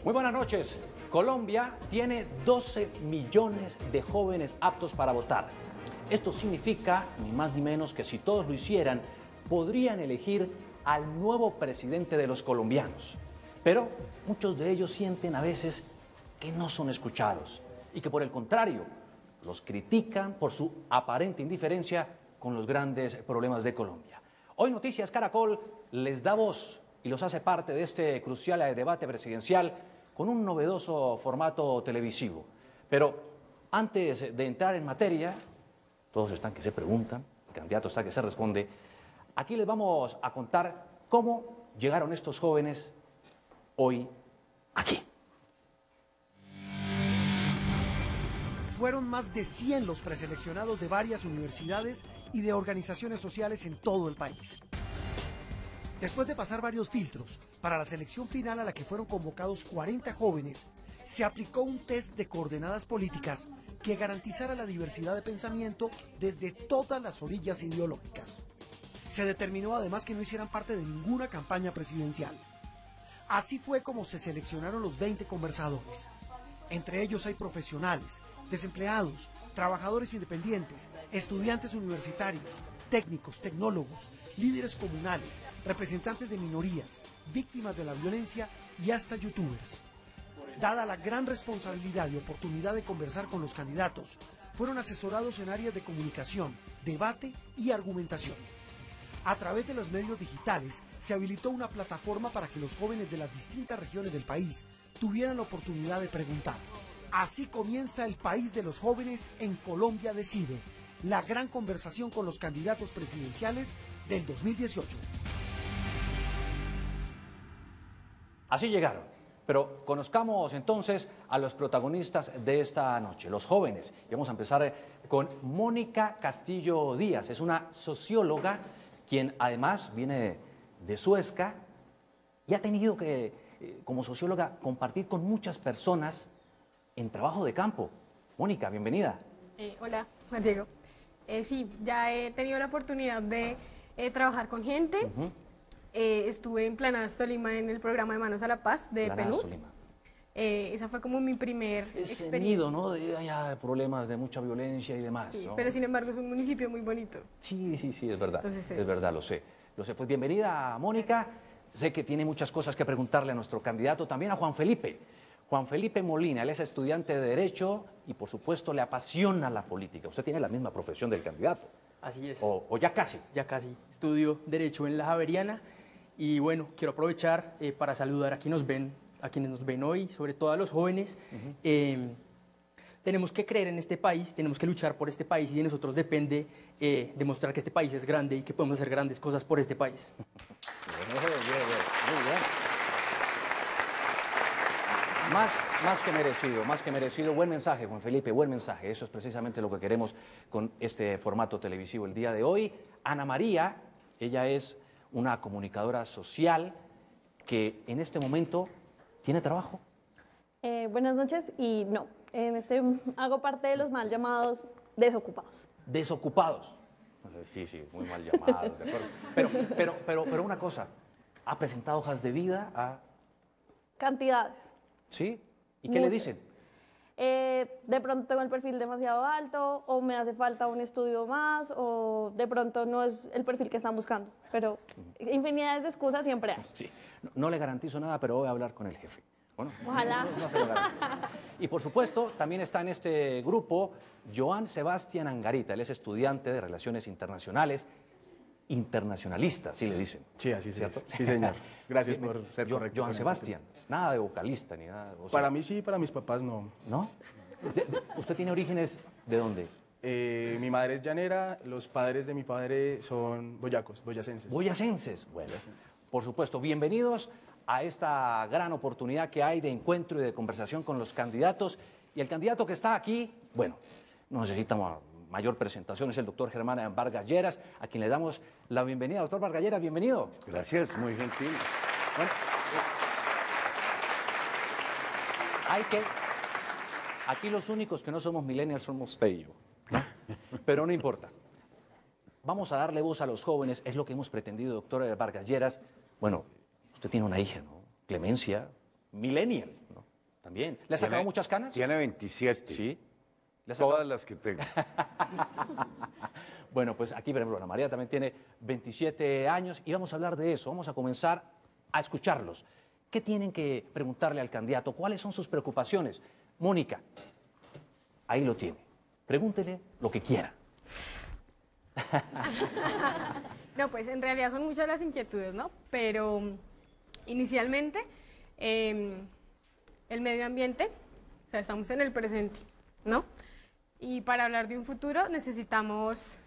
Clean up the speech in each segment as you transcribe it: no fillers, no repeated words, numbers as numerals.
Muy buenas noches. Colombia tiene 12 millones de jóvenes aptos para votar. Esto significa, ni más ni menos, que si todos lo hicieran, podrían elegir al nuevo presidente de los colombianos. Pero muchos de ellos sienten a veces que no son escuchados y que por el contrario, los critican por su aparente indiferencia con los grandes problemas de Colombia. Hoy Noticias Caracol les da voz y los hace parte de este crucial debate presidencial con un novedoso formato televisivo. Pero antes de entrar en materia, todos están que se preguntan, el candidato está que se responde, aquí les vamos a contar cómo llegaron estos jóvenes hoy aquí. Fueron más de 100 los preseleccionados de varias universidades y de organizaciones sociales en todo el país. Después de pasar varios filtros, para la selección final a la que fueron convocados 40 jóvenes, se aplicó un test de coordenadas políticas que garantizara la diversidad de pensamiento desde todas las orillas ideológicas. Se determinó además que no hicieran parte de ninguna campaña presidencial. Así fue como se seleccionaron los 20 conversadores. Entre ellos hay profesionales, desempleados, trabajadores independientes, estudiantes universitarios, técnicos, tecnólogos, líderes comunales, representantes de minorías, víctimas de la violencia y hasta youtubers. Dada la gran responsabilidad y oportunidad de conversar con los candidatos, fueron asesorados en áreas de comunicación, debate y argumentación. A través de los medios digitales se habilitó una plataforma para que los jóvenes de las distintas regiones del país tuvieran la oportunidad de preguntar. Así comienza el país de los jóvenes en Colombia Decide, la gran conversación con los candidatos presidenciales del 2018. Así llegaron, pero conozcamos entonces a los protagonistas de esta noche, los jóvenes. Y vamos a empezar con Mónica Castillo Díaz, es una socióloga quien además viene de Suezca y ha tenido que, como socióloga, compartir con muchas personas en trabajo de campo. Mónica, bienvenida. Hola, Juan Diego. Sí, ya he tenido la oportunidad de trabajar con gente. Estuve en Planadas Tolima en el programa de Manos a la Paz de Planadas PNUD. Tolima. Esa fue como mi primer Ese experiencia. nido, ¿no? De problemas de mucha violencia y demás, Sí, ¿no? pero sin embargo es un municipio muy bonito. Sí, es verdad. Entonces, es eso. verdad, lo sé. Lo sé. Pues bienvenida, Mónica. Sé que tiene muchas cosas que preguntarle a nuestro candidato, también a Juan Felipe. Juan Felipe Molina, él es estudiante de Derecho y por supuesto le apasiona la política. Usted tiene la misma profesión del candidato. Así es. O ya casi. Ya casi. Estudio Derecho en la Javeriana y bueno, quiero aprovechar para saludar a quienes nos ven hoy, sobre todo a los jóvenes. Tenemos que creer en este país, tenemos que luchar por este país y de nosotros depende demostrar que este país es grande y que podemos hacer grandes cosas por este país. Muy bien. Más que merecido. Buen mensaje, Juan Felipe, buen mensaje. Eso es precisamente lo que queremos con este formato televisivo el día de hoy. Ana María, ella es una comunicadora social que en este momento tiene trabajo. Buenas noches y no, hago parte de los mal llamados desocupados. Desocupados. Sí, muy mal llamados, de acuerdo. Pero una cosa, ¿ha presentado hojas de vida a...? Cantidades. ¿Sí? ¿Y qué le dicen? De pronto tengo el perfil demasiado alto, o me hace falta un estudio más, o de pronto no es el perfil que están buscando. Pero infinidades de excusas siempre hay. Sí. No le garantizo nada, pero voy a hablar con el jefe. Bueno, Ojalá. No se lo garantizo. Y por supuesto, también está en este grupo Joan Sebastián Angarita. Él es estudiante de Relaciones Internacionales, internacionalista, sí le dicen. Sí, así es. ¿Cierto? Sí, señor. Gracias por ser correcto. Joan con el Sebastián, nada de vocalista ni nada. O sea, Para mí sí, para mis papás no. ¿no? ¿Usted tiene orígenes de dónde? Mi madre es llanera, los padres de mi padre son boyacenses. Boyacenses. Bueno, Boyacenses. por supuesto, bienvenidos a esta gran oportunidad que hay de encuentro y de conversación con los candidatos. Y el candidato que está aquí, bueno, no necesita mayor presentación, es el doctor Germán Vargas Lleras, a quien le damos la bienvenida. Doctor Vargas Lleras, bienvenido. Gracias, muy gentil. Bueno, aquí los únicos que no somos millennials somos usted y yo, ¿no? Pero no importa. Vamos a darle voz a los jóvenes, es lo que hemos pretendido, doctor Vargas Lleras. Bueno, usted tiene una hija, ¿no? Clemencia, millennial, ¿no? También. ¿Le ha sacado muchas canas? Tiene 27. Sí. ¿Le ha sacado? Todas las que tengo. Bueno, pues aquí, por ejemplo, Ana María también tiene 27 años y vamos a hablar de eso. Vamos a comenzar a escucharlos. ¿Qué tienen que preguntarle al candidato? ¿Cuáles son sus preocupaciones? Mónica, ahí lo tiene. Pregúntele lo que quiera. No, pues en realidad son muchas las inquietudes, ¿no? Pero inicialmente, el medio ambiente, o sea, estamos en el presente, ¿no? Y para hablar de un futuro necesitamos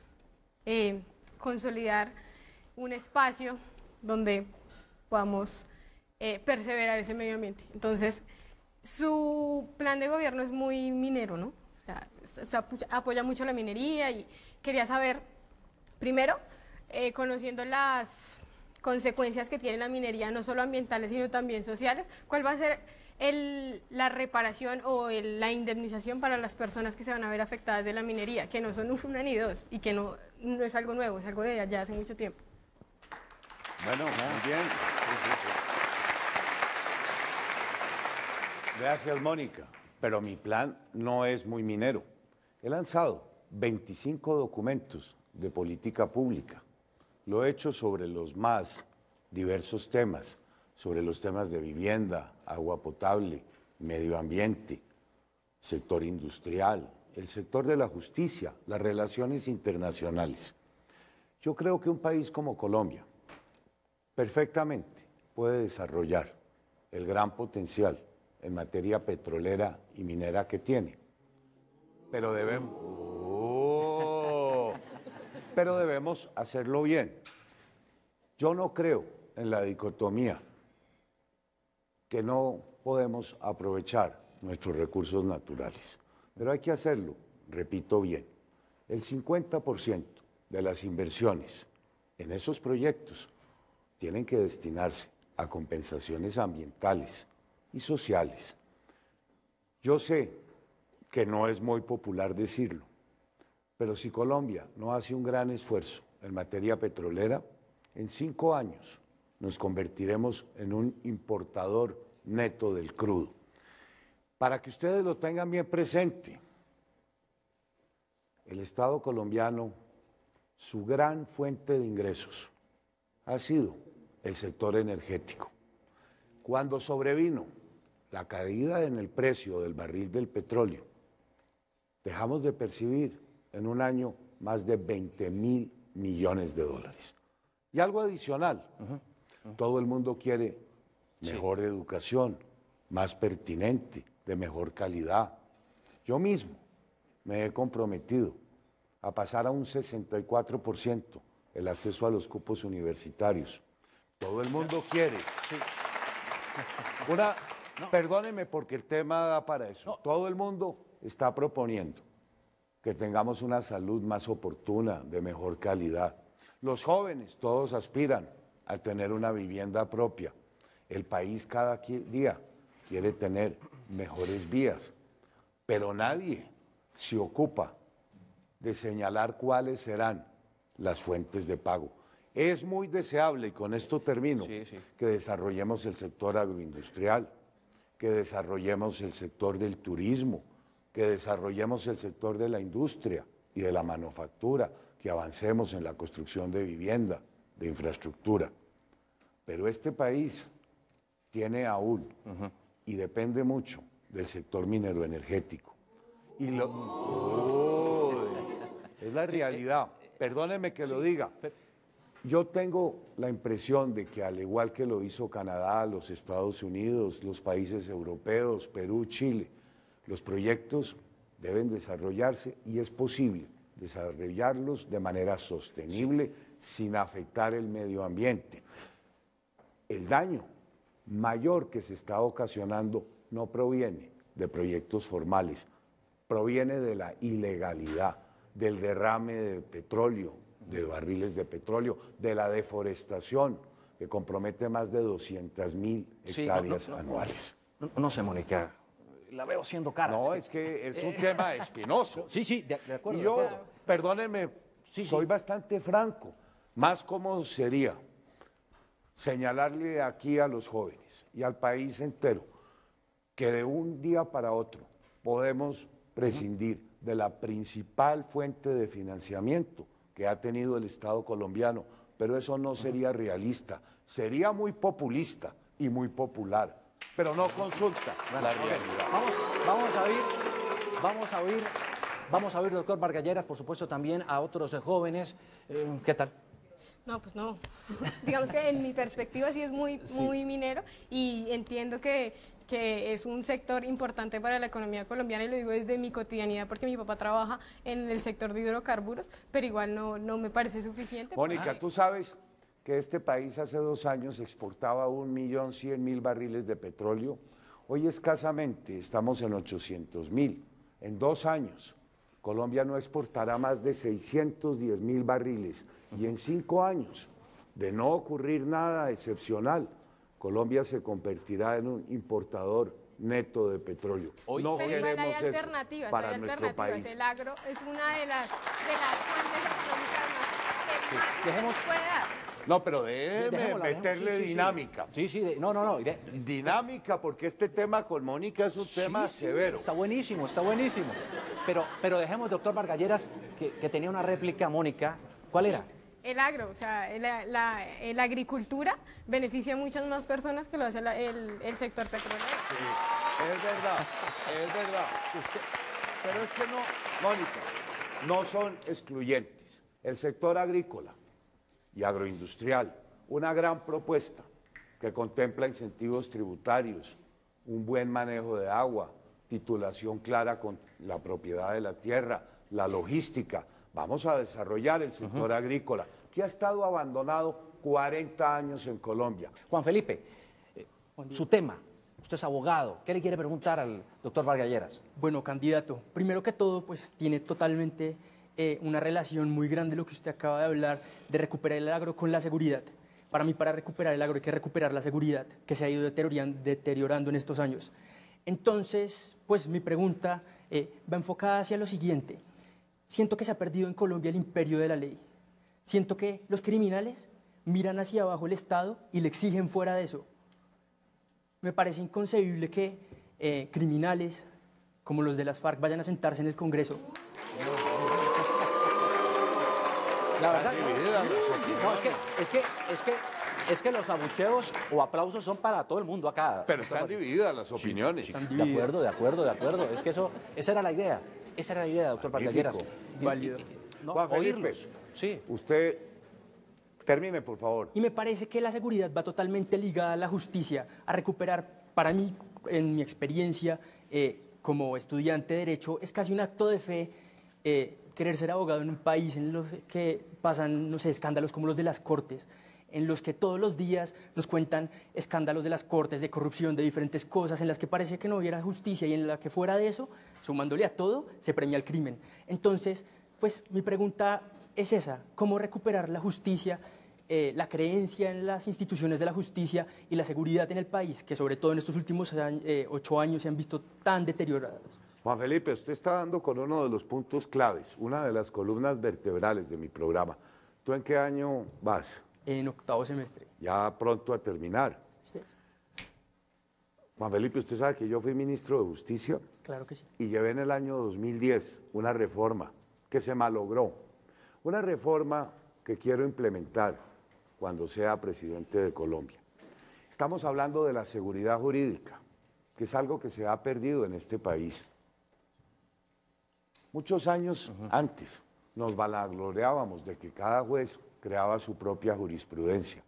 consolidar un espacio donde podamos perseverar ese medio ambiente. Entonces, su plan de gobierno es muy minero, ¿no? O sea, apoya mucho la minería y quería saber, primero, conociendo las consecuencias que tiene la minería, no solo ambientales, sino también sociales, ¿cuál va a ser la reparación o la indemnización para las personas que se van a ver afectadas de la minería, que no son una ni dos y que no es algo nuevo, es algo de allá hace mucho tiempo? Bueno, muy bien. Gracias, Mónica. Pero mi plan no es muy minero. He lanzado 25 documentos de política pública. Lo he hecho sobre los más diversos temas, sobre los temas de vivienda, agua potable, medio ambiente, sector industrial, el sector de la justicia, las relaciones internacionales. Yo creo que un país como Colombia perfectamente puede desarrollar el gran potencial en materia petrolera y minera que tiene. Pero debemos hacerlo bien. Yo no creo en la dicotomía que no podemos aprovechar nuestros recursos naturales. Pero hay que hacerlo, repito bien. El 50% de las inversiones en esos proyectos tienen que destinarse a compensaciones ambientales y sociales. Yo sé que no es muy popular decirlo, pero si Colombia no hace un gran esfuerzo en materia petrolera, en 5 años nos convertiremos en un importador neto del crudo. Para que ustedes lo tengan bien presente, el Estado colombiano, su gran fuente de ingresos ha sido el sector energético. Cuando sobrevino la caída en el precio del barril del petróleo, dejamos de percibir en un año más de 20.000 millones de dólares. Y algo adicional, todo el mundo quiere mejor educación, más pertinente, de mejor calidad. Yo mismo me he comprometido a pasar a un 64% el acceso a los cupos universitarios. Todo el mundo quiere. Sí. Perdónenme porque el tema da para eso. No. Todo el mundo está proponiendo que tengamos una salud más oportuna, de mejor calidad. Los jóvenes, todos aspiran a tener una vivienda propia. El país cada día quiere tener mejores vías, pero nadie se ocupa de señalar cuáles serán las fuentes de pago. Es muy deseable, y con esto termino, que desarrollemos el sector agroindustrial, que desarrollemos el sector del turismo, que desarrollemos el sector de la industria y de la manufactura, que avancemos en la construcción de vivienda, de infraestructura. Pero este país tiene aún, y depende mucho, del sector minero energético. Y es la realidad. Perdóneme que lo diga. Yo tengo la impresión de que, al igual que lo hizo Canadá, los Estados Unidos, los países europeos, Perú, Chile, los proyectos deben desarrollarse y es posible desarrollarlos de manera sostenible, sin afectar el medio ambiente. El daño mayor que se está ocasionando no proviene de proyectos formales, proviene de la ilegalidad, del derrame de petróleo, de barriles de petróleo, de la deforestación, que compromete más de 200.000 hectáreas anuales. No sé, Mónica, la veo siendo cara. No, es que es un tema espinoso. Sí, de acuerdo. Y yo, perdónenme, soy bastante franco. Más cómodo sería señalarle aquí a los jóvenes y al país entero que de un día para otro podemos prescindir de la principal fuente de financiamiento que ha tenido el Estado colombiano, pero eso no sería realista, sería muy populista y muy popular, pero no consulta la realidad. Vamos a oír, doctor Vargas Lleras, por supuesto también a otros jóvenes. ¿Qué tal? No, pues no. Digamos que en mi perspectiva sí es muy minero y entiendo que es un sector importante para la economía colombiana y lo digo desde mi cotidianidad porque mi papá trabaja en el sector de hidrocarburos, pero igual no me parece suficiente. Mónica, tú sabes que este país hace 2 años exportaba 1.100.000 barriles de petróleo. Hoy escasamente estamos en 800.000. En 2 años, Colombia no exportará más de 610.000 barriles. Y en 5 años, de no ocurrir nada excepcional, Colombia se convertirá en un importador neto de petróleo. No pero igual hay alternativas, para nuestro país. El agro es una de las fuentes económicas que más se puede dar. No, pero déjeme meterle dinámica. Sí, no. Dinámica, porque este tema con Mónica es un tema severo. Está buenísimo. Pero dejemos, doctor Vargas Lleras, que tenía una réplica, Mónica. ¿Cuál era? El agro, o sea, la agricultura beneficia a muchas más personas que lo hace el sector petrolero. Sí, es verdad. Pero es que no, Mónica, no son excluyentes. El sector agrícola y agroindustrial, una gran propuesta que contempla incentivos tributarios, un buen manejo de agua, titulación clara con la propiedad de la tierra, la logística. Vamos a desarrollar el sector agrícola, que ha estado abandonado 40 años en Colombia. Juan Felipe, su tema, usted es abogado, ¿qué le quiere preguntar al doctor Vargas Lleras? Bueno, candidato, primero que todo, pues tiene totalmente una relación muy grande lo que usted acaba de hablar de recuperar el agro con la seguridad. Para mí, para recuperar el agro hay que recuperar la seguridad que se ha ido deteriorando en estos años. Entonces, pues mi pregunta va enfocada hacia lo siguiente. Siento que se ha perdido en Colombia el imperio de la ley. Siento que los criminales miran hacia abajo el Estado y le exigen fuera de eso. Me parece inconcebible que criminales como los de las FARC vayan a sentarse en el Congreso. La verdad, es que los abucheos o aplausos son para todo el mundo acá. Pero están divididas las opiniones. Sí, de acuerdo. Es que esa era la idea. Esa era la idea, doctor Vargas Lleras. Válido. Juan Felipe, sí. Usted termine, por favor. Y me parece que la seguridad va totalmente ligada a la justicia, a recuperar, para mí, en mi experiencia como estudiante de Derecho, es casi un acto de fe querer ser abogado en un país en el que pasan, no sé, escándalos como los de las Cortes, en los que todos los días nos cuentan escándalos de las Cortes, de corrupción, de diferentes cosas, en las que parece que no hubiera justicia y en la que fuera de eso, sumándole a todo, se premia el crimen. Entonces, pues mi pregunta es esa, ¿cómo recuperar la justicia, la creencia en las instituciones de la justicia y la seguridad en el país, que sobre todo en estos últimos 8 años se han visto tan deteriorados? Juan Felipe, usted está dando con uno de los puntos claves, una de las columnas vertebrales de mi programa. ¿Tú en qué año vas? En 8º semestre. Ya pronto a terminar. Sí. Juan Felipe, usted sabe que yo fui ministro de Justicia. Claro que sí. Y llevé en el año 2010 una reforma que se malogró. Una reforma que quiero implementar cuando sea presidente de Colombia. Estamos hablando de la seguridad jurídica, que es algo que se ha perdido en este país. Muchos años antes nos vanagloriábamos de que cada juez creaba su propia jurisprudencia.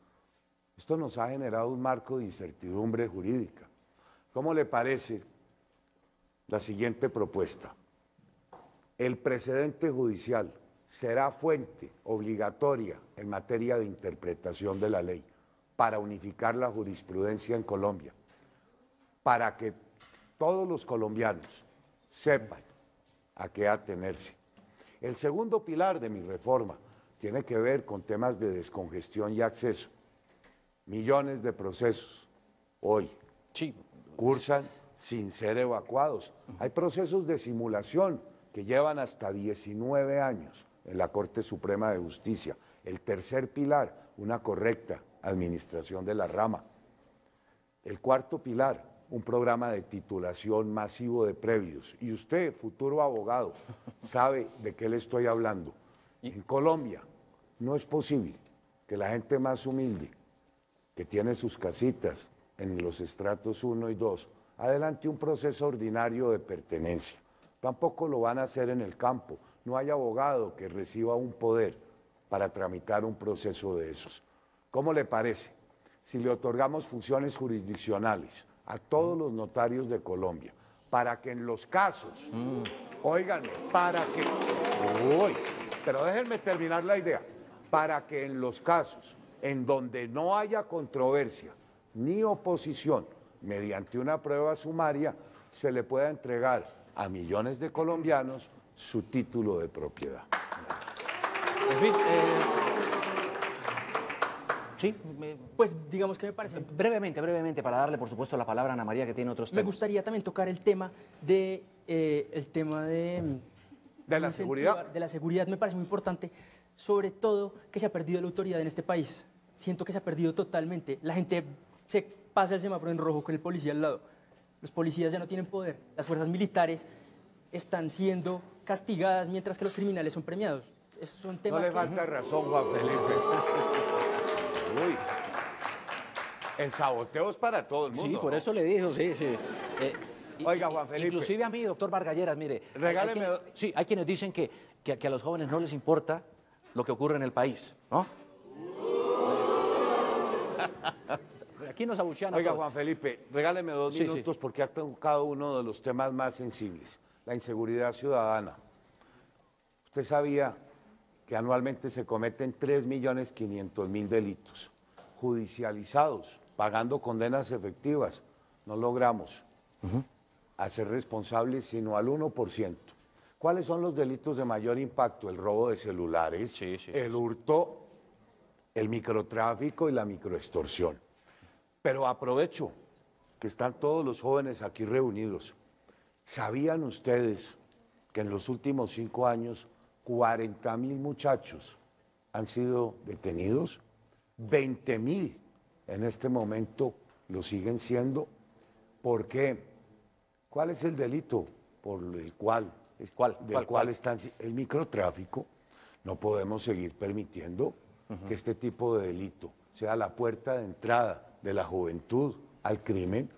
Esto nos ha generado un marco de incertidumbre jurídica. ¿Cómo le parece la siguiente propuesta? El precedente judicial será fuente obligatoria en materia de interpretación de la ley para unificar la jurisprudencia en Colombia, para que todos los colombianos sepan a qué atenerse. El segundo pilar de mi reforma tiene que ver con temas de descongestión y acceso. Millones de procesos hoy cursan sin ser evacuados. Hay procesos de simulación que llevan hasta 19 años en la Corte Suprema de Justicia. El tercer pilar, una correcta administración de la rama. El cuarto pilar, un programa de titulación masivo de previos. Y usted, futuro abogado, sabe de qué le estoy hablando. En Colombia no es posible que la gente más humilde, que tiene sus casitas en los estratos 1 y 2, adelante un proceso ordinario de pertenencia. Tampoco lo van a hacer en el campo. No hay abogado que reciba un poder para tramitar un proceso de esos. ¿Cómo le parece si le otorgamos funciones jurisdiccionales a todos los notarios de Colombia para que en los casos, óiganme, para que, pero déjenme terminar la idea, para que en los casos en donde no haya controversia ni oposición, mediante una prueba sumaria, se le pueda entregar a millones de colombianos su título de propiedad? En fin, sí, Pues digamos que me parece... brevemente, para darle, por supuesto, la palabra a Ana María, que tiene otros Me temas. gustaría también tocar el tema de ¿De la seguridad? De la seguridad me parece muy importante, sobre todo que se ha perdido la autoridad en este país. Siento que se ha perdido totalmente. La gente se pasa el semáforo en rojo con el policía al lado. Los policías ya no tienen poder. Las fuerzas militares están siendo castigadas mientras que los criminales son premiados. Esos son No temas le falta razón, Juan Felipe. Uy. El saboteo es para todo el mundo. Sí, por ¿no? eso le digo, sí. Oiga, Juan Felipe. Inclusive a mí, doctor Vargalleras, mire. Regáleme hay quienes dicen que a los jóvenes no les importa lo que ocurre en el país, ¿no? Aquí nos abuchean a Oiga, todos. Juan Felipe, regáleme 2 Sí, minutos porque ha tocado uno de los temas más sensibles, la inseguridad ciudadana. ¿Usted sabía que anualmente se cometen 3.500.000 delitos judicializados, pagando condenas efectivas? No logramos hacer responsables sino al 1%. ¿Cuáles son los delitos de mayor impacto? El robo de celulares, el hurto, el microtráfico y la microextorsión. Pero aprovecho que están todos los jóvenes aquí reunidos. ¿Sabían ustedes que en los últimos 5 años 40.000 muchachos han sido detenidos? 20.000 en este momento lo siguen siendo. ¿Por qué? ¿Cuál es el delito por el cual están el microtráfico? No podemos seguir permitiendo que este tipo de delito sea la puerta de entrada de la juventud al crimen.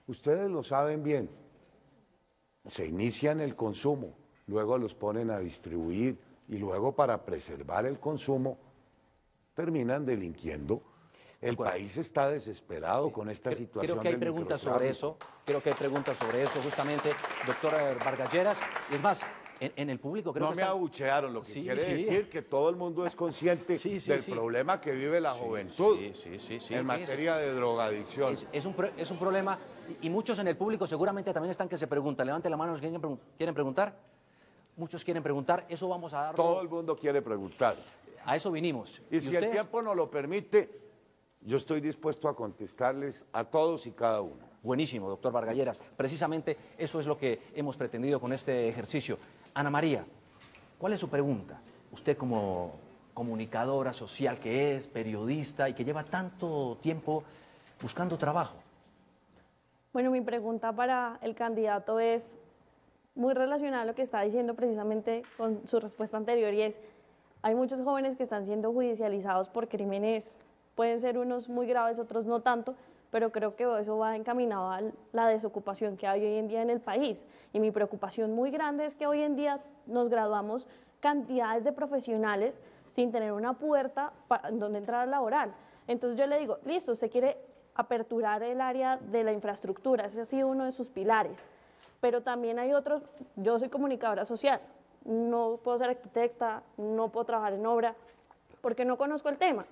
Ustedes lo saben bien. Se inician el consumo, luego los ponen a distribuir y luego para preservar el consumo terminan delinquiendo. El país está desesperado con esta situación. Creo que hay del preguntas sobre eso. Creo que hay preguntas sobre eso, justamente, doctor Vargalleras. Es más, en el público creo No que me abuchearon, lo que Sí, quiere sí. decir que todo el mundo es consciente del problema que vive la juventud en materia de drogadicción. Es un problema y muchos en el público seguramente también están que se preguntan. Levante la mano los que quieren preguntar. Muchos quieren preguntar. Eso vamos a dar. Todo el mundo quiere preguntar. A eso vinimos. Y si el tiempo nos lo permite, yo estoy dispuesto a contestarles a todos y cada uno. Buenísimo, doctor Vargalleras. Precisamente eso es lo que hemos pretendido con este ejercicio. Ana María, ¿cuál es su pregunta? Usted como comunicadora social que es, periodista y que lleva tanto tiempo buscando trabajo. Bueno, mi pregunta para el candidato es muy relacionada a lo que está diciendo precisamente con su respuesta anterior y es, hay muchos jóvenes que están siendo judicializados por crímenes, pueden ser unos muy graves, otros no tanto, pero creo que eso va encaminado a la desocupación que hay hoy en día en el país. Y mi preocupación muy grande es que hoy en día nos graduamos cantidades de profesionales sin tener una puerta donde entrar a laboral. Entonces yo le digo, listo, usted quiere aperturar el área de la infraestructura, ese ha sido uno de sus pilares, pero también hay otros, yo soy comunicadora social, no puedo ser arquitecta, no puedo trabajar en obra, porque no conozco el tema.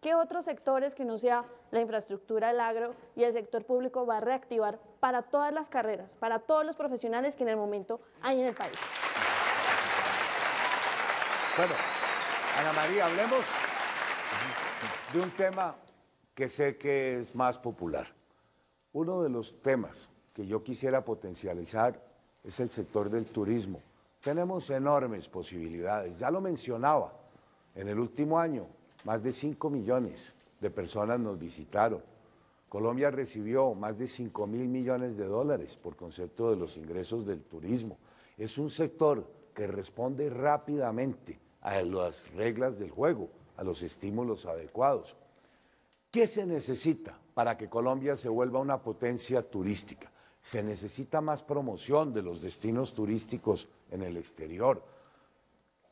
¿Qué otros sectores que no sea la infraestructura, el agro y el sector público va a reactivar para todas las carreras, para todos los profesionales que en el momento hay en el país? Bueno, Ana María, hablemos de un tema que sé que es más popular. Uno de los temas que yo quisiera potencializar es el sector del turismo. Tenemos enormes posibilidades, ya lo mencionaba, en el último año más de 5 millones de personas nos visitaron. Colombia recibió más de 5.000 millones de dólares por concepto de los ingresos del turismo. Es un sector que responde rápidamente a las reglas del juego, a los estímulos adecuados. ¿Qué se necesita para que Colombia se vuelva una potencia turística? Se necesita más promoción de los destinos turísticos en el exterior.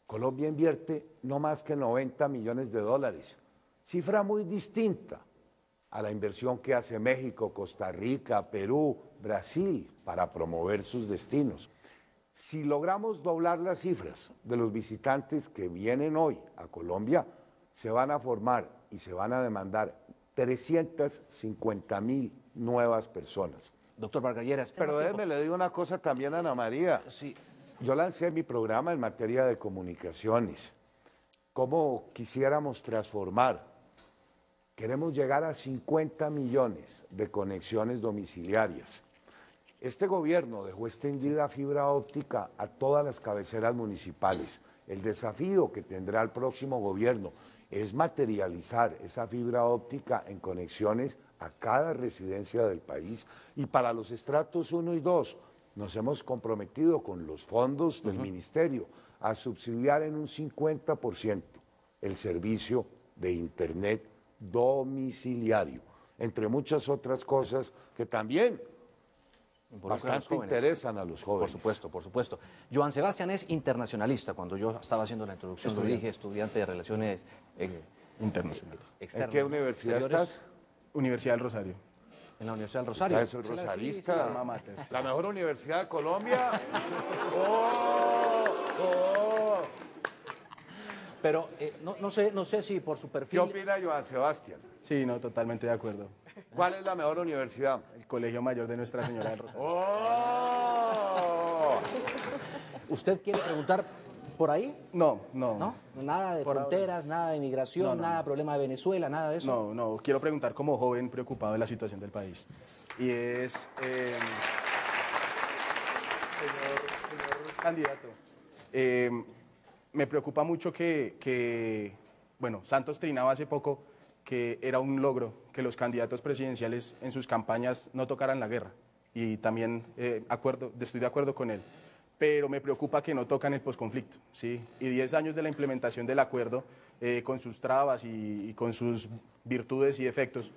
Colombia invierte no más que 90 millones de dólares, cifra muy distinta a la inversión que hace México, Costa Rica, Perú, Brasil para promover sus destinos. Si logramos doblar las cifras de los visitantes que vienen hoy a Colombia, se van a formar y se van a demandar 350.000 nuevas personas. Doctor Vargas Lleras. Pero déjeme le digo una cosa también a Ana María. Sí. Yo lancé mi programa en materia de comunicaciones. ¿Cómo quisiéramos transformar? Queremos llegar a 50 millones de conexiones domiciliarias. Este gobierno dejó extendida fibra óptica a todas las cabeceras municipales. El desafío que tendrá el próximo gobierno es materializar esa fibra óptica en conexiones a cada residencia del país. Y para los estratos 1 y 2 nos hemos comprometido con los fondos del ministerio a subsidiar en un 50% el servicio de Internet domiciliario, entre muchas otras cosas que también bastante interesan a los jóvenes. Por supuesto, por supuesto. Joan Sebastián es internacionalista. Cuando yo estaba haciendo la introducción, lo dije, estudiante de Relaciones Internacionales. Externas. ¿En qué universidad Exteriores. estás? Universidad del Rosario. En la Universidad del Rosario. Soy rosarista. Sí, sí, alma mater, sí. La mejor universidad de Colombia. ¡Oh! ¡Oh! Pero no sé si por su ¿Qué perfil... opina Joan Sebastián? Sí, no, totalmente de acuerdo. ¿Cuál es la mejor universidad? El Colegio Mayor de Nuestra Señora del Rosario. ¡Oh! ¿Usted quiere preguntar por ahí? No. ¿No? Nada de Por ahora. fronteras, nada de inmigración, nada de problema de Venezuela, nada de eso. No, quiero preguntar como joven preocupado de la situación del país. Y es, señor candidato, me preocupa mucho que, bueno, Santos trinaba hace poco que era un logro que los candidatos presidenciales en sus campañas no tocaran la guerra. Y también estoy de acuerdo con él. Pero me preocupa que no tocan el posconflicto, ¿sí? Y 10 años de la implementación del acuerdo, con sus trabas y con sus virtudes y defectos,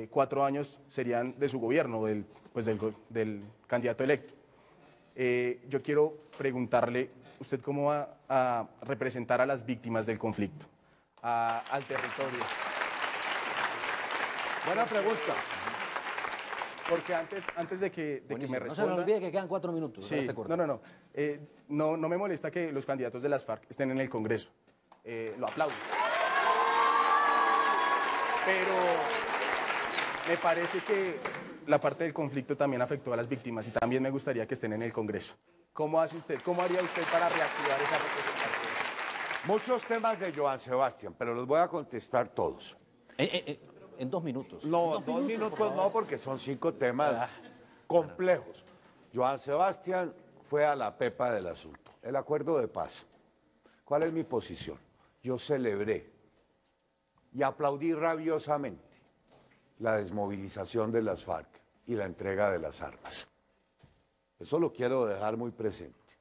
4 años serían de su gobierno, del candidato electo. Yo quiero preguntarle, ¿usted cómo va a representar a las víctimas del conflicto, al territorio? Buena pregunta. Porque antes de que me No se responda... nos olvide que quedan 4 minutos. Sí, no me molesta que los candidatos de las FARC estén en el Congreso. Lo aplaudo. Pero me parece que la parte del conflicto también afectó a las víctimas y también me gustaría que estén en el Congreso. ¿Cómo hace usted? ¿Cómo haría usted para reactivar esa representación? Muchos temas de Joan Sebastián, pero los voy a contestar todos. En 2 minutos. No, En 2 minutos no, porque son 5 temas complejos. Joan Sebastián fue a la pepa del asunto, el acuerdo de paz. ¿Cuál es mi posición? Yo celebré y aplaudí rabiosamente la desmovilización de las FARC y la entrega de las armas. Eso lo quiero dejar muy presente.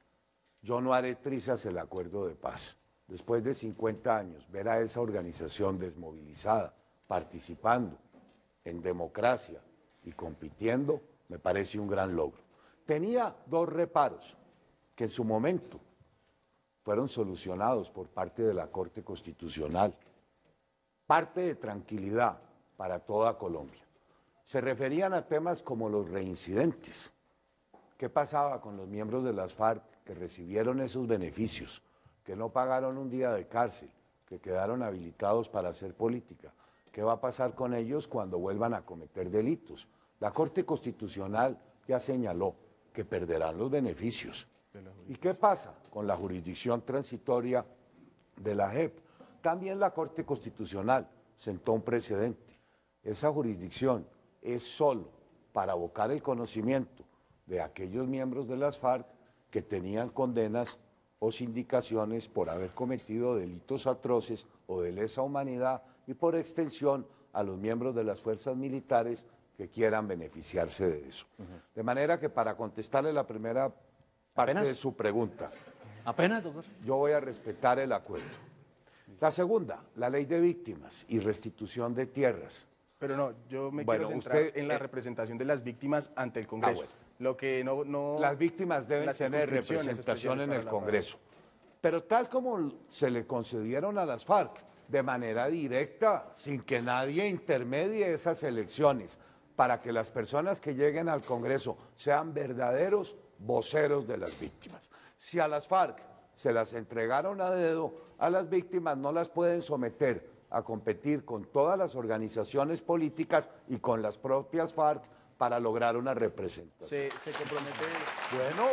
Yo no haré trizas el acuerdo de paz. Después de 50 años, ver a esa organización desmovilizada, participando en democracia y compitiendo, me parece un gran logro. Tenía 2 reparos que en su momento fueron solucionados por parte de la Corte Constitucional. Parte de tranquilidad para toda Colombia. Se referían a temas como los reincidentes. ¿Qué pasaba con los miembros de las FARC que recibieron esos beneficios, que no pagaron un día de cárcel, que quedaron habilitados para hacer política? ¿Qué va a pasar con ellos cuando vuelvan a cometer delitos? La Corte Constitucional ya señaló que perderán los beneficios. ¿Y qué pasa con la jurisdicción transitoria de la JEP? También la Corte Constitucional sentó un precedente. Esa jurisdicción es solo para abocar el conocimiento de aquellos miembros de las FARC que tenían condenas o sindicaciones por haber cometido delitos atroces o de lesa humanidad y por extensión a los miembros de las fuerzas militares que quieran beneficiarse de eso. De manera que para contestarle la primera parte ¿Apenas? de su pregunta, ¿Apenas, doctor? yo voy a respetar el acuerdo. La segunda, la ley de víctimas y restitución de tierras. Pero no, yo me Bueno, quiero centrar usted, en la representación de las víctimas ante el Congreso. bueno. Lo que no... Las víctimas deben las tener circunscripciones representación especiales en para el la Congreso. Pero tal como se le concedieron a las FARC, de manera directa, sin que nadie intermedie esas elecciones, para que las personas que lleguen al Congreso sean verdaderos voceros de las víctimas. Si a las FARC se las entregaron a dedo, a las víctimas no las pueden someter a competir con todas las organizaciones políticas y con las propias FARC para lograr una representación. Se compromete... Bueno,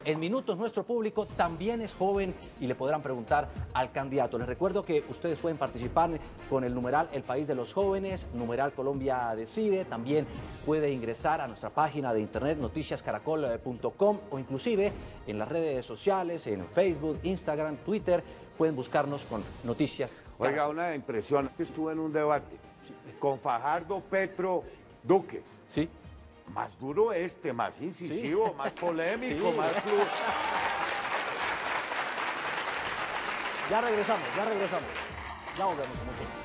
En minutos nuestro público también es joven y le podrán preguntar al candidato. Les recuerdo que ustedes pueden participar con el numeral El País de los Jóvenes, numeral Colombia Decide. También puede ingresar a nuestra página de internet noticiascaracol.com o inclusive en las redes sociales, en Facebook, Instagram, Twitter. Pueden buscarnos con Noticias oiga, Caracol. una impresión. Estuve en un debate con Fajardo, Petro, Duque. Sí. Más duro más incisivo, más polémico, Sí. más... Ya regresamos. Ya volvemos con mucho más.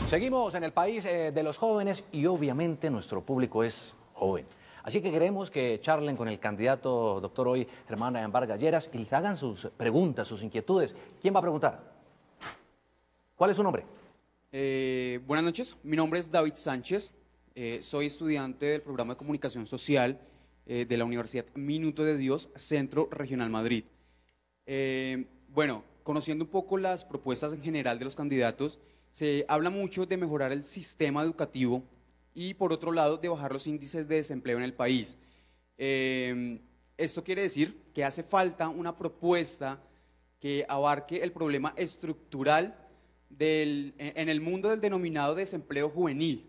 Seguimos en el país de los jóvenes y obviamente nuestro público es joven. Así que queremos que charlen con el candidato doctor hoy, Germán Vargas Lleras, y les hagan sus preguntas, sus inquietudes. ¿Quién va a preguntar? ¿Cuál es su nombre? Buenas noches, mi nombre es David Sánchez, soy estudiante del programa de comunicación social de la Universidad Minuto de Dios, Centro Regional Madrid. Bueno, conociendo un poco las propuestas en general de los candidatos, se habla mucho de mejorar el sistema educativo y por otro lado de bajar los índices de desempleo en el país. Esto quiere decir que hace falta una propuesta que abarque el problema estructural en el mundo del denominado desempleo juvenil.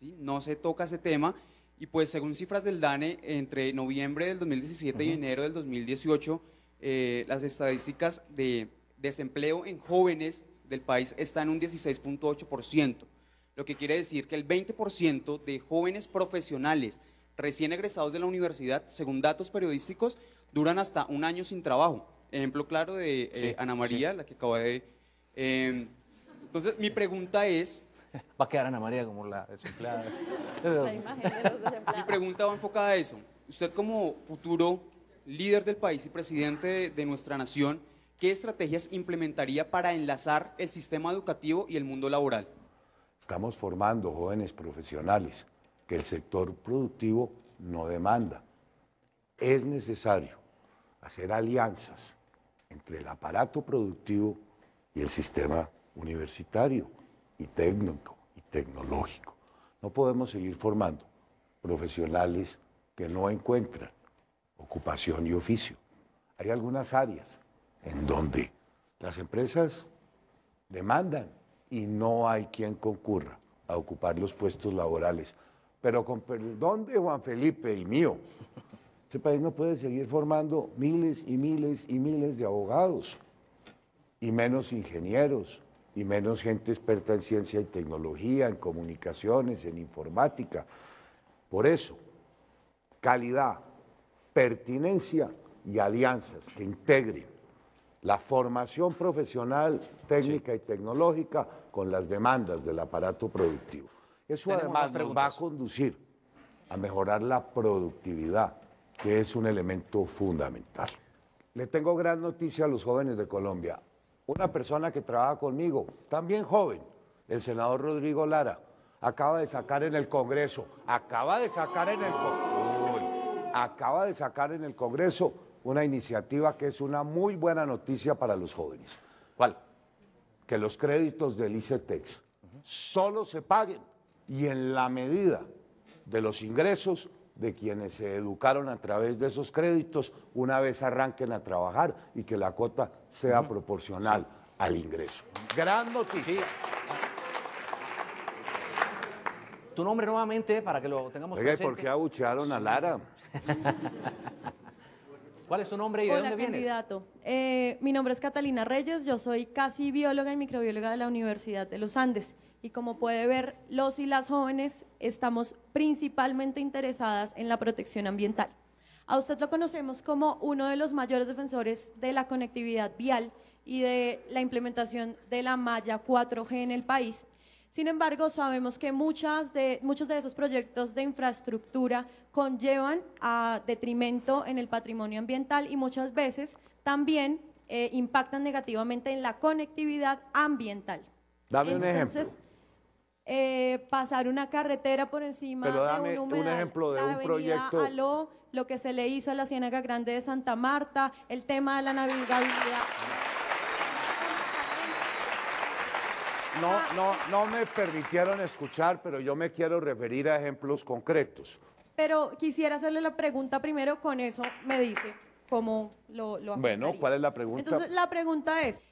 ¿Sí? No se toca ese tema y pues según cifras del DANE, entre noviembre del 2017 y enero del 2018, las estadísticas de desempleo en jóvenes del país está en un 16.8%, lo que quiere decir que el 20% de jóvenes profesionales recién egresados de la universidad, según datos periodísticos, duran hasta un año sin trabajo. Ejemplo claro de Ana María, la que acaba de... entonces, mi pregunta es... Va a quedar Ana María como la desempleada. La imagen de los Mi desempleados. pregunta va enfocada a eso. Usted como futuro líder del país y presidente de nuestra nación, ¿qué estrategias implementaría para enlazar el sistema educativo y el mundo laboral? Estamos formando jóvenes profesionales que el sector productivo no demanda. Es necesario hacer alianzas entre el aparato productivo y el sistema universitario y técnico y tecnológico. No podemos seguir formando profesionales que no encuentran ocupación y oficio. Hay algunas áreas en donde las empresas demandan y no hay quien concurra a ocupar los puestos laborales. Pero con perdón de Juan Felipe y mío, este país no puede seguir formando miles y miles y miles de abogados y menos ingenieros y menos gente experta en ciencia y tecnología, en comunicaciones, en informática. Por eso, calidad, pertinencia y alianzas que integren la formación profesional, técnica y tecnológica con las demandas del aparato productivo. Eso Tenemos además más nos va a conducir a mejorar la productividad, que es un elemento fundamental. Le tengo gran noticia a los jóvenes de Colombia. Una persona que trabaja conmigo, también joven, el senador Rodrigo Lara, acaba de sacar en el Congreso, acaba de sacar en el Congreso una iniciativa que es una muy buena noticia para los jóvenes. ¿Cuál? Que los créditos del ICETEX solo se paguen y en la medida de los ingresos de quienes se educaron a través de esos créditos una vez arranquen a trabajar y que la cuota sea proporcional al ingreso. Gran noticia. Tu nombre nuevamente para que lo tengamos Oiga, ¿y presente. por qué abuchearon a Lara? ¿Cuál es tu nombre y de Hola, dónde vienes? candidato. Mi nombre es Catalina Reyes, yo soy casi bióloga y microbióloga de la Universidad de los Andes. Y como puede ver, los y las jóvenes estamos principalmente interesadas en la protección ambiental. A usted lo conocemos como uno de los mayores defensores de la conectividad vial y de la implementación de la malla 4G en el país. Sin embargo, sabemos que muchos de esos proyectos de infraestructura conllevan a detrimento en el patrimonio ambiental y muchas veces también impactan negativamente en la conectividad ambiental. Dame un ejemplo. Entonces, pasar una carretera por encima Pero de dame un un humedal, ejemplo de la un avenida proyecto. Aló, lo que se le hizo a la Ciénaga Grande de Santa Marta, el tema de la navegabilidad. No me permitieron escuchar, pero yo me quiero referir a ejemplos concretos. Pero quisiera hacerle la pregunta primero, con eso me dice cómo lo Bueno, afrontaría. ¿cuál es la pregunta? Entonces, la pregunta es,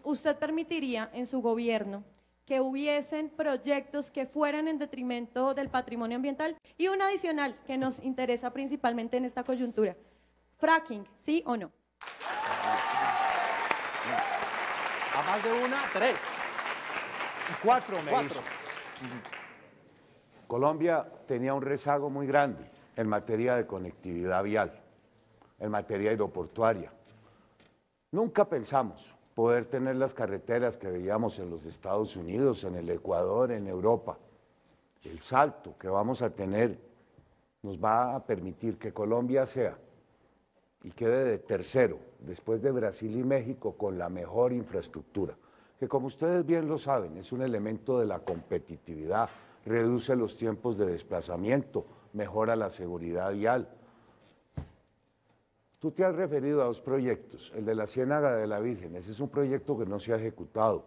¿usted permitiría en su gobierno que hubiesen proyectos que fueran en detrimento del patrimonio ambiental? Y un adicional que nos interesa principalmente en esta coyuntura, fracking, ¿sí o no? A más de una, 3. 4 me 4. hizo. Colombia tenía un rezago muy grande en materia de conectividad vial, en materia aeroportuaria. Nunca pensamos poder tener las carreteras que veíamos en los Estados Unidos, en el Ecuador, en Europa. El salto que vamos a tener nos va a permitir que Colombia sea y quede de tercero, después de Brasil y México, con la mejor infraestructura, que como ustedes bien lo saben, es un elemento de la competitividad, reduce los tiempos de desplazamiento, mejora la seguridad vial. Tú te has referido a 2 proyectos, el de la Ciénaga de la Virgen, ese es un proyecto que no se ha ejecutado,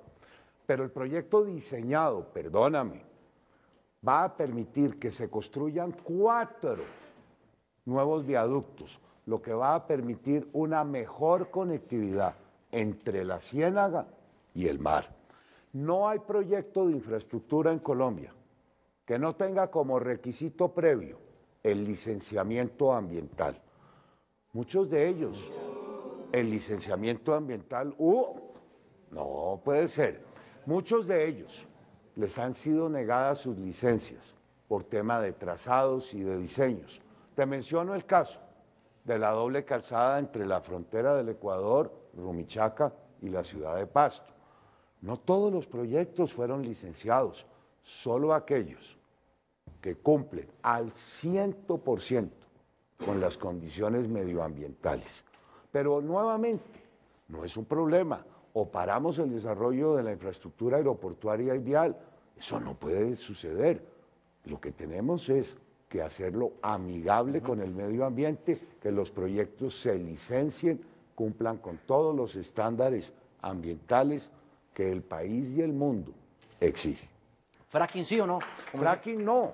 pero el proyecto diseñado, perdóname, va a permitir que se construyan 4 nuevos viaductos, lo que va a permitir una mejor conectividad entre la Ciénaga y el mar. No hay proyecto de infraestructura en Colombia que no tenga como requisito previo el licenciamiento ambiental. Muchos de ellos, el licenciamiento ambiental, no puede ser. Muchos de ellos les han sido negadas sus licencias por tema de trazados y de diseños. Te menciono el caso de la doble calzada entre la frontera del Ecuador, Rumichaca, y la ciudad de Pasto. No todos los proyectos fueron licenciados, solo aquellos que cumplen al 100% con las condiciones medioambientales. Pero nuevamente, no es un problema. O paramos el desarrollo de la infraestructura aeroportuaria y vial. Eso no puede suceder. Lo que tenemos es que hacerlo amigable con el medio ambiente, que los proyectos se licencien, cumplan con todos los estándares ambientales que el país y el mundo exigen. ¿Fracking sí o no? Fracking no.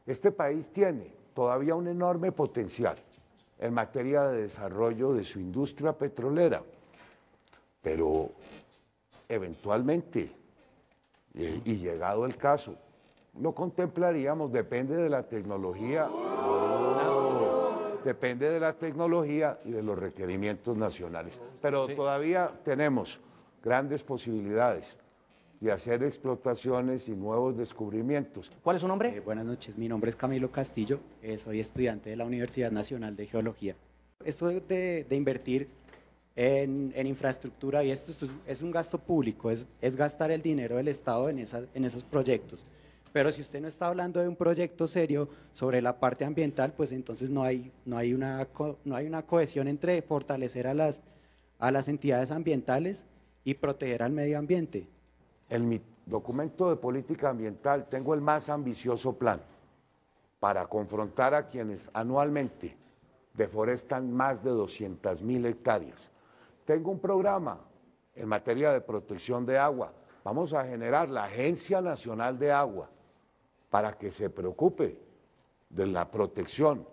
Este país tiene todavía un enorme potencial en materia de desarrollo de su industria petrolera, pero eventualmente, y llegado el caso, lo contemplaríamos, depende de la tecnología, depende de la tecnología y de los requerimientos nacionales, pero todavía tenemos grandes posibilidades de hacer explotaciones y nuevos descubrimientos. ¿Cuál es su nombre? Buenas noches, mi nombre es Camilo Castillo, soy estudiante de la Universidad Nacional de Geología. Esto de invertir en infraestructura, y esto es un gasto público, es gastar el dinero del Estado en esos proyectos. Pero si usted no está hablando de un proyecto serio sobre la parte ambiental, pues entonces no hay una cohesión entre fortalecer a las entidades ambientales y proteger al medio ambiente. En mi documento de política ambiental tengo el más ambicioso plan para confrontar a quienes anualmente deforestan más de 200.000 hectáreas. Tengo un programa en materia de protección de agua. Vamos a generar la Agencia Nacional de Agua para que se preocupe de la protección.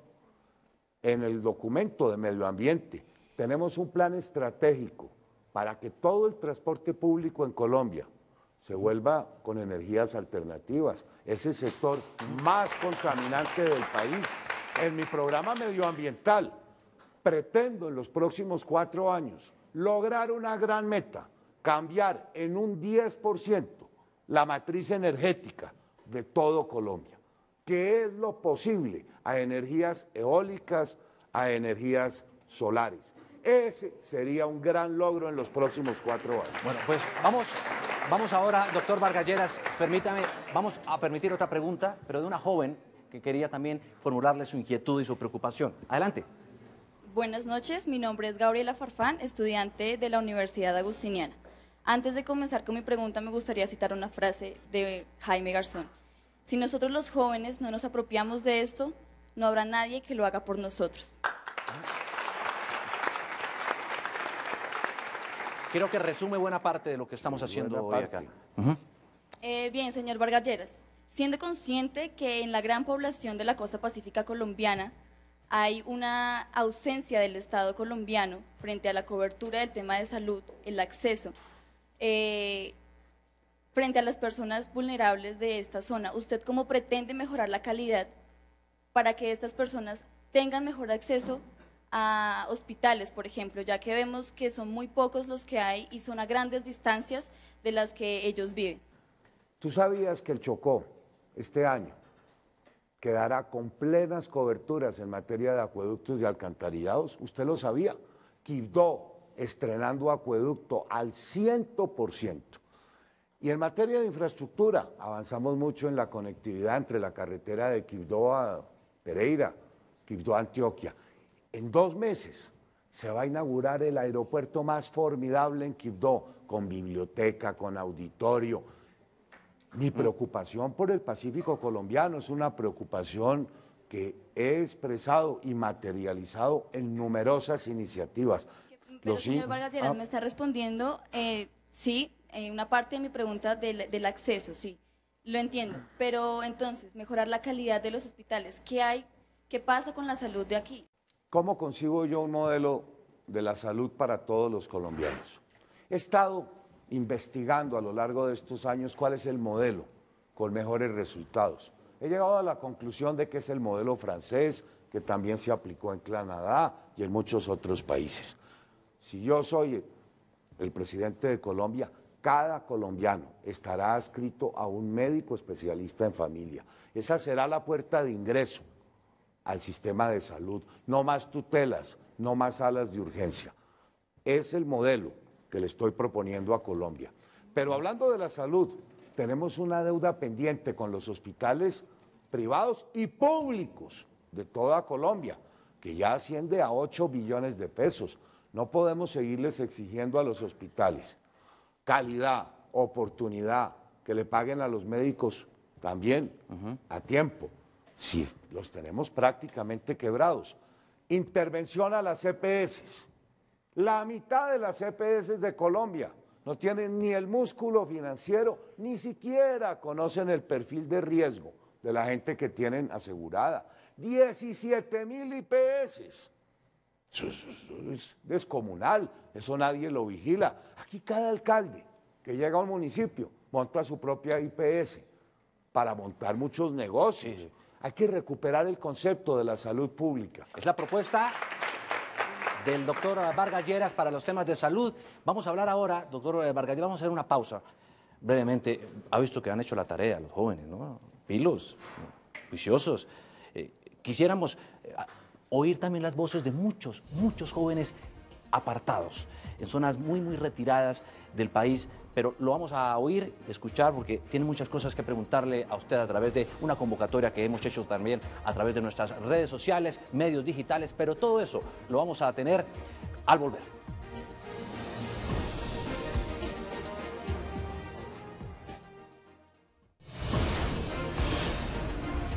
En el documento de medio ambiente tenemos un plan estratégico para que todo el transporte público en Colombia se vuelva con energías alternativas. Es el sector más contaminante del país. En mi programa medioambiental pretendo en los próximos 4 años lograr una gran meta, cambiar en un 10% la matriz energética de todo Colombia, que es lo posible a energías eólicas, a energías solares. Ese sería un gran logro en los próximos 4 años. Bueno, pues vamos ahora, doctor Vargas Lleras, permítame, vamos a permitir otra pregunta, pero de una joven que quería también formularle su inquietud y su preocupación. Adelante. Buenas noches, mi nombre es Gabriela Farfán, estudiante de la Universidad Agustiniana. Antes de comenzar con mi pregunta, me gustaría citar una frase de Jaime Garzón. Si nosotros los jóvenes no nos apropiamos de esto, no habrá nadie que lo haga por nosotros. Creo que resume buena parte de lo que estamos haciendo hoy acá. Bien, señor Vargas Lleras, siendo consciente que en la gran población de la costa pacífica colombiana hay una ausencia del Estado colombiano frente a la cobertura del tema de salud, el acceso, frente a las personas vulnerables de esta zona, ¿usted cómo pretende mejorar la calidad para que estas personas tengan mejor acceso a hospitales, por ejemplo, ya que vemos que son muy pocos los que hay y son a grandes distancias de las que ellos viven? ¿Tú sabías que el Chocó este año quedará con plenas coberturas en materia de acueductos y alcantarillados? ¿Usted lo sabía? Quibdó estrenando acueducto al 100%. Y en materia de infraestructura, avanzamos mucho en la conectividad entre la carretera de Quibdó a Pereira, Quibdó a Antioquia. En 2 meses se va a inaugurar el aeropuerto más formidable en Quibdó, con biblioteca, con auditorio. Mi preocupación por el Pacífico colombiano es una preocupación que he expresado y materializado en numerosas iniciativas. Pero, señor Vargas Lleras, me está respondiendo, sí, una parte de mi pregunta del acceso, sí, lo entiendo. Pero entonces, mejorar la calidad de los hospitales, ¿qué hay? ¿Qué pasa con la salud de aquí? ¿Cómo consigo yo un modelo de la salud para todos los colombianos? He estado investigando a lo largo de estos años cuál es el modelo con mejores resultados. He llegado a la conclusión de que es el modelo francés, que también se aplicó en Canadá y en muchos otros países. Si yo soy el presidente de Colombia, cada colombiano estará adscrito a un médico especialista en familia. Esa será la puerta de ingreso al sistema de salud. No más tutelas, no más salas de urgencia. Es el modelo que le estoy proponiendo a Colombia. Pero hablando de la salud, tenemos una deuda pendiente con los hospitales privados y públicos de toda Colombia, que ya asciende a 8 billones de pesos. No podemos seguirles exigiendo a los hospitales calidad, oportunidad, que le paguen a los médicos también a tiempo. Sí, los tenemos prácticamente quebrados. Intervención a las EPS. La mitad de las EPS de Colombia no tienen ni el músculo financiero, ni siquiera conocen el perfil de riesgo de la gente que tienen asegurada. 17,000 IPS. Eso es descomunal, eso nadie lo vigila. Aquí cada alcalde que llega a un municipio monta su propia IPS para montar muchos negocios. Sí. Hay que recuperar el concepto de la salud pública. Es la propuesta del doctor Vargas Lleras para los temas de salud. Vamos a hablar ahora, doctor Vargas Lleras, vamos a hacer una pausa. Brevemente, ha visto que han hecho la tarea los jóvenes, ¿no? Pilos, juiciosos. Quisiéramos oír también las voces de muchos jóvenes apartados, en zonas muy retiradas del país, pero lo vamos a oír, escuchar, porque tiene muchas cosas que preguntarle a usted a través de una convocatoria que hemos hecho también a través de nuestras redes sociales, medios digitales, pero todo eso lo vamos a tener al volver.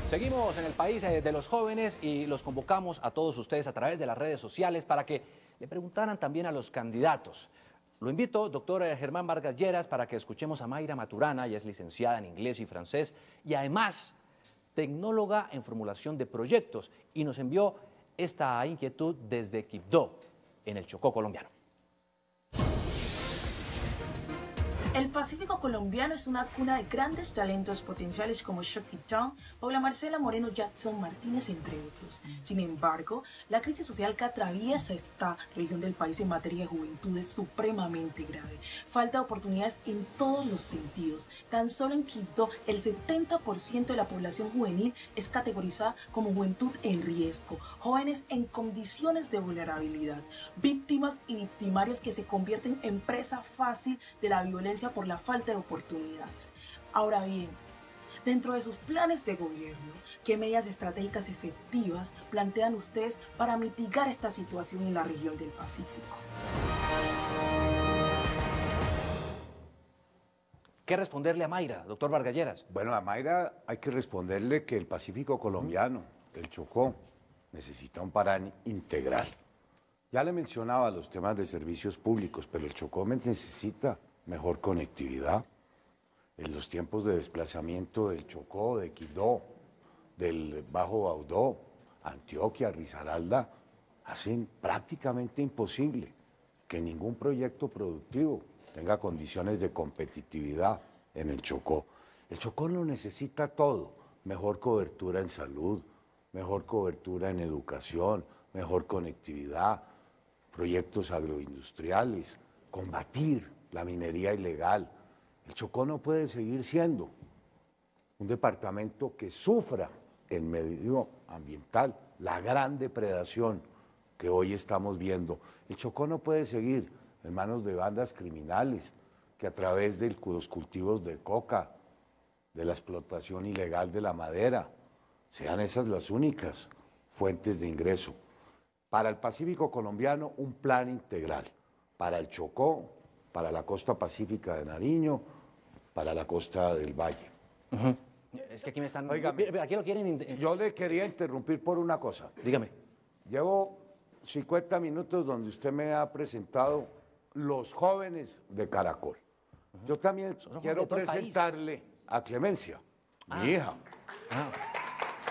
Seguimos en el país de los jóvenes y los convocamos a todos ustedes a través de las redes sociales para que le preguntaran también a los candidatos. Lo invito, doctor Germán Vargas Lleras, para que escuchemos a Mayra Maturana, ella es licenciada en inglés y francés y además tecnóloga en formulación de proyectos, y nos envió esta inquietud desde Quibdó, en el Chocó colombiano. El Pacífico colombiano es una cuna de grandes talentos potenciales como Shoki Town, Paula Marcela Moreno Jackson Martínez, entre otros. Sin embargo, la crisis social que atraviesa esta región del país en materia de juventud es supremamente grave. Falta de oportunidades en todos los sentidos. Tan solo en Quibdó, el 70% de la población juvenil es categorizada como juventud en riesgo, jóvenes en condiciones de vulnerabilidad, víctimas y victimarios que se convierten en presa fácil de la violencia por la falta de oportunidades. Ahora bien, dentro de sus planes de gobierno, ¿qué medidas estratégicas efectivas plantean ustedes para mitigar esta situación en la región del Pacífico? ¿Qué responderle a Mayra, doctor Vargas Lleras? Bueno, a Mayra hay que responderle que el Pacífico colombiano, el Chocó, necesita un plan integral. Ya le mencionaba los temas de servicios públicos, pero el Chocó necesita mejor conectividad. En los tiempos de desplazamiento del Chocó, de Quibdó, del Bajo Baudó, Antioquia, Risaralda, hacen prácticamente imposible que ningún proyecto productivo tenga condiciones de competitividad en el Chocó. El Chocó lo necesita todo: mejor cobertura en salud, mejor cobertura en educación, mejor conectividad, proyectos agroindustriales, combatir la minería ilegal. El Chocó no puede seguir siendo un departamento que sufra en medio ambiental la gran depredación que hoy estamos viendo. El Chocó no puede seguir en manos de bandas criminales que a través de los cultivos de coca, de la explotación ilegal de la madera, sean esas las únicas fuentes de ingreso. Para el Pacífico colombiano, un plan integral. Para el Chocó, para la costa pacífica de Nariño, para la costa del Valle. Es que aquí me están... Óigame, aquí lo quieren... Yo le quería interrumpir por una cosa. Dígame. Llevo 50 minutos donde usted me ha presentado los jóvenes de Caracol. Yo también quiero presentarle a Clemencia, mi hija.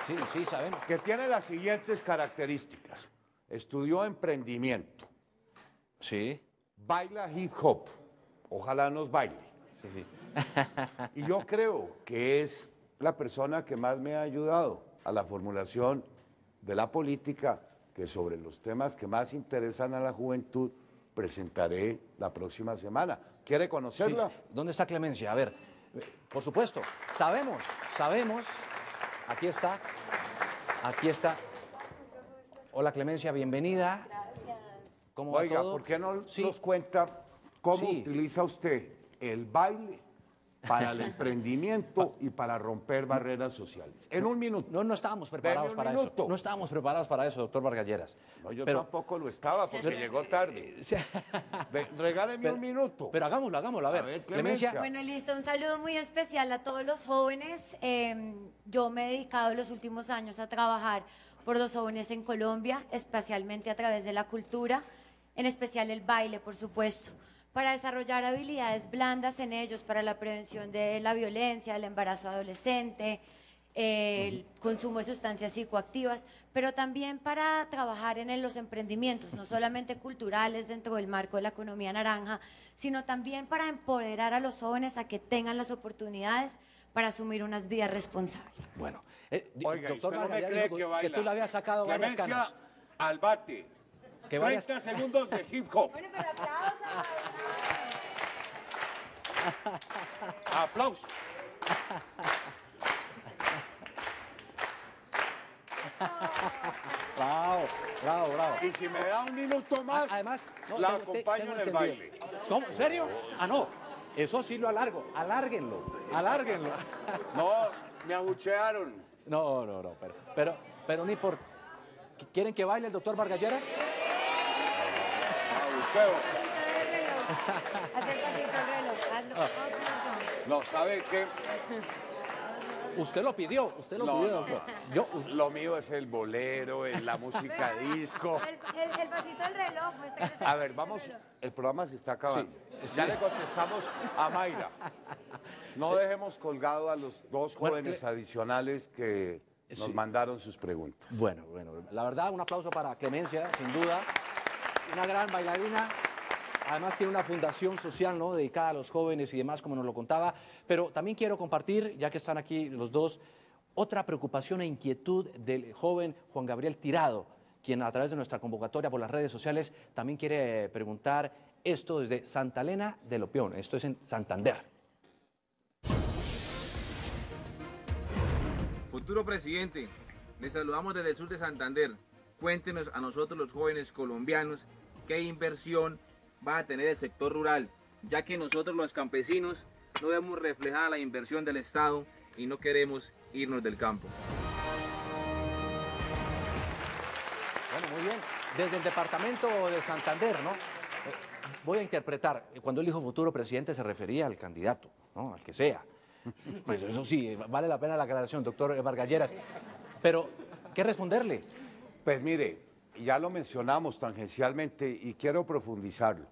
Sí, sí, sabemos. Que tiene las siguientes características. Estudió emprendimiento. Sí. Baila hip hop. Ojalá nos baile. Sí, sí. Y yo creo que es la persona que más me ha ayudado a la formulación de la política que sobre los temas que más interesan a la juventud presentaré la próxima semana. ¿Quiere conocerla? Sí. ¿Dónde está Clemencia? A ver, por supuesto, sabemos. Aquí está. Hola Clemencia, bienvenida. Gracias. ¿Cómo va Oiga, todo? ¿por qué no nos cuenta cómo utiliza usted el baile para el emprendimiento y para romper barreras sociales? En un minuto. No estábamos preparados para eso. No estábamos preparados para eso, doctor Vargas Lleras. No, yo tampoco lo estaba porque llegó tarde. Regáleme un minuto. Pero hagámoslo. A ver, Clemencia. Bueno, listo. Un saludo muy especial a todos los jóvenes. Yo me he dedicado los últimos años a trabajar por los jóvenes en Colombia, especialmente a través de la cultura, en especial el baile, por supuesto, para desarrollar habilidades blandas en ellos, para la prevención de la violencia, el embarazo adolescente, el consumo de sustancias psicoactivas, pero también para trabajar en los emprendimientos, no solamente culturales dentro del marco de la economía naranja, sino también para empoderar a los jóvenes a que tengan las oportunidades para asumir unas vidas responsables. Bueno, oiga, doctor ¿usted no me Vargas cree dijo que baila? que tú le habías sacado varias canas. Al bate. Que 30 segundos de hip hop. Bueno, pero aplausos. Aplausos. Bravo. Y si me da un minuto más, además, la acompaño en el baile. ¿Cómo? ¿En serio? No. Eso sí lo alargo. Alárguenlo. No, me abuchearon. No. Pero ni por... ¿Quieren que baile el doctor Vargas Lleras? No, ¿sabe qué? Usted lo pidió, doctor. Lo mío es el bolero, es la música disco. El pasito del reloj. A ver, vamos, el programa se está acabando. Sí. Ya le contestamos a Mayra. No dejemos colgado a los dos jóvenes adicionales que nos mandaron sus preguntas. Bueno, la verdad, un aplauso para Clemencia, sin duda. Una gran bailarina. Además tiene una fundación social, ¿no?, dedicada a los jóvenes y demás, como nos lo contaba. Pero también quiero compartir, ya que están aquí los dos, otra preocupación e inquietud del joven Juan Gabriel Tirado, quien a través de nuestra convocatoria por las redes sociales también quiere preguntar esto desde Santa Elena del Opión. Esto es en Santander. Futuro presidente, le saludamos desde el sur de Santander. Cuéntenos a nosotros los jóvenes colombianos qué inversión va a tener el sector rural, ya que nosotros los campesinos no vemos reflejada la inversión del Estado y no queremos irnos del campo. Bueno, muy bien. Desde el departamento de Santander, ¿no? Voy a interpretar, cuando él dijo futuro presidente se refería al candidato, ¿no?, al que sea. Pues eso sí, vale la pena la aclaración, doctor Vargas Lleras. Pero, ¿qué responderle? Pues mire, ya lo mencionamos tangencialmente y quiero profundizarlo.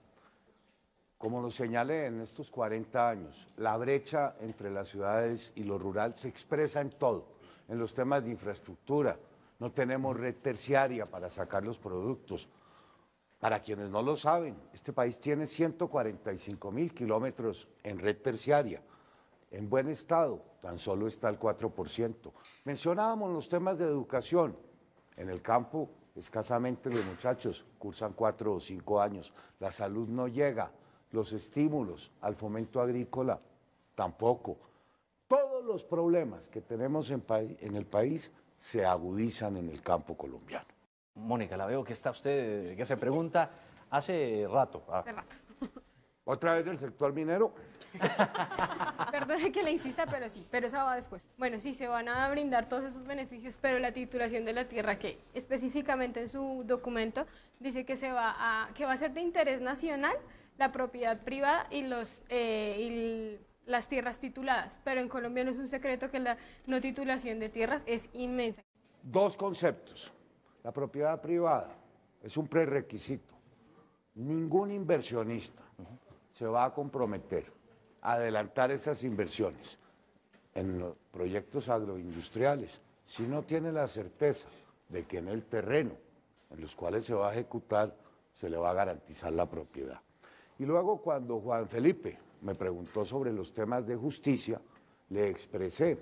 Como lo señalé en estos 40 años, la brecha entre las ciudades y lo rural se expresa en todo, en los temas de infraestructura. No tenemos red terciaria para sacar los productos. Para quienes no lo saben, este país tiene 145.000 kilómetros en red terciaria. En buen estado, tan solo está el 4%. Mencionábamos los temas de educación. En el campo, escasamente los muchachos cursan 4 o 5 años. La salud no llega. Los estímulos al fomento agrícola tampoco. Todos los problemas que tenemos en el país se agudizan en el campo colombiano. Mónica, la veo que está usted, que se pregunta hace rato. Hace rato. ¿Otra vez del sector minero? Perdone que le insista, pero sí, pero eso va después. Bueno, sí, se van a brindar todos esos beneficios, pero la titulación de la tierra, que específicamente en su documento dice que que va a ser de interés nacional la propiedad privada y las tierras tituladas, pero en Colombia no es un secreto que la no titulación de tierras es inmensa. Dos conceptos. La propiedad privada es un prerequisito. Ningún inversionista se va a comprometer a adelantar esas inversiones en los proyectos agroindustriales si no tiene la certeza de que en el terreno en los cuales se va a ejecutar se le va a garantizar la propiedad. Y luego cuando Juan Felipe me preguntó sobre los temas de justicia, le expresé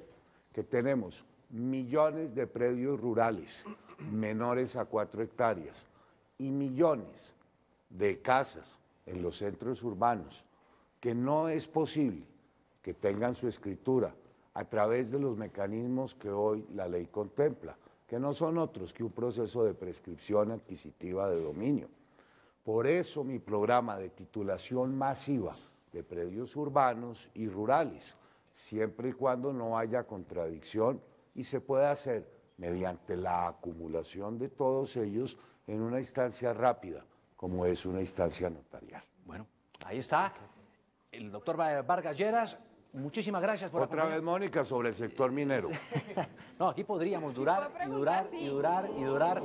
que tenemos millones de predios rurales menores a 4 hectáreas y millones de casas en los centros urbanos que no es posible que tengan su escritura a través de los mecanismos que hoy la ley contempla, que no son otros que un proceso de prescripción adquisitiva de dominio. Por eso mi programa de titulación masiva de predios urbanos y rurales, siempre y cuando no haya contradicción y se pueda hacer mediante la acumulación de todos ellos en una instancia rápida, como es una instancia notarial. Bueno, ahí está el doctor Vargas Lleras. Muchísimas gracias por Otra vez, Mónica, sobre el sector minero. No, aquí podríamos durar y durar y durar y durar.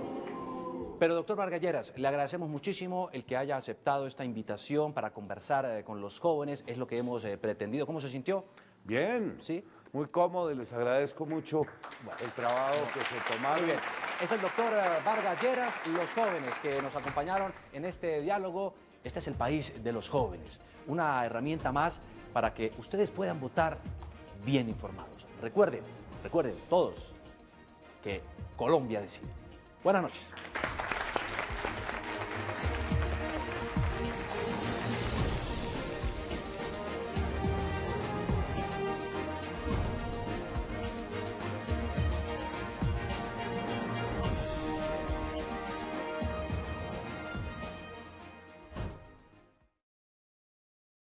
Pero, doctor Vargas Lleras, le agradecemos muchísimo el que haya aceptado esta invitación para conversar con los jóvenes. Es lo que hemos pretendido. ¿Cómo se sintió? Bien, sí, muy cómodo y les agradezco mucho el trabajo que se tomaron. Muy bien. Es el doctor Vargas Lleras y los jóvenes que nos acompañaron en este diálogo. Este es el país de los jóvenes. Una herramienta más para que ustedes puedan votar bien informados. Recuerden todos que Colombia decide. Buenas noches.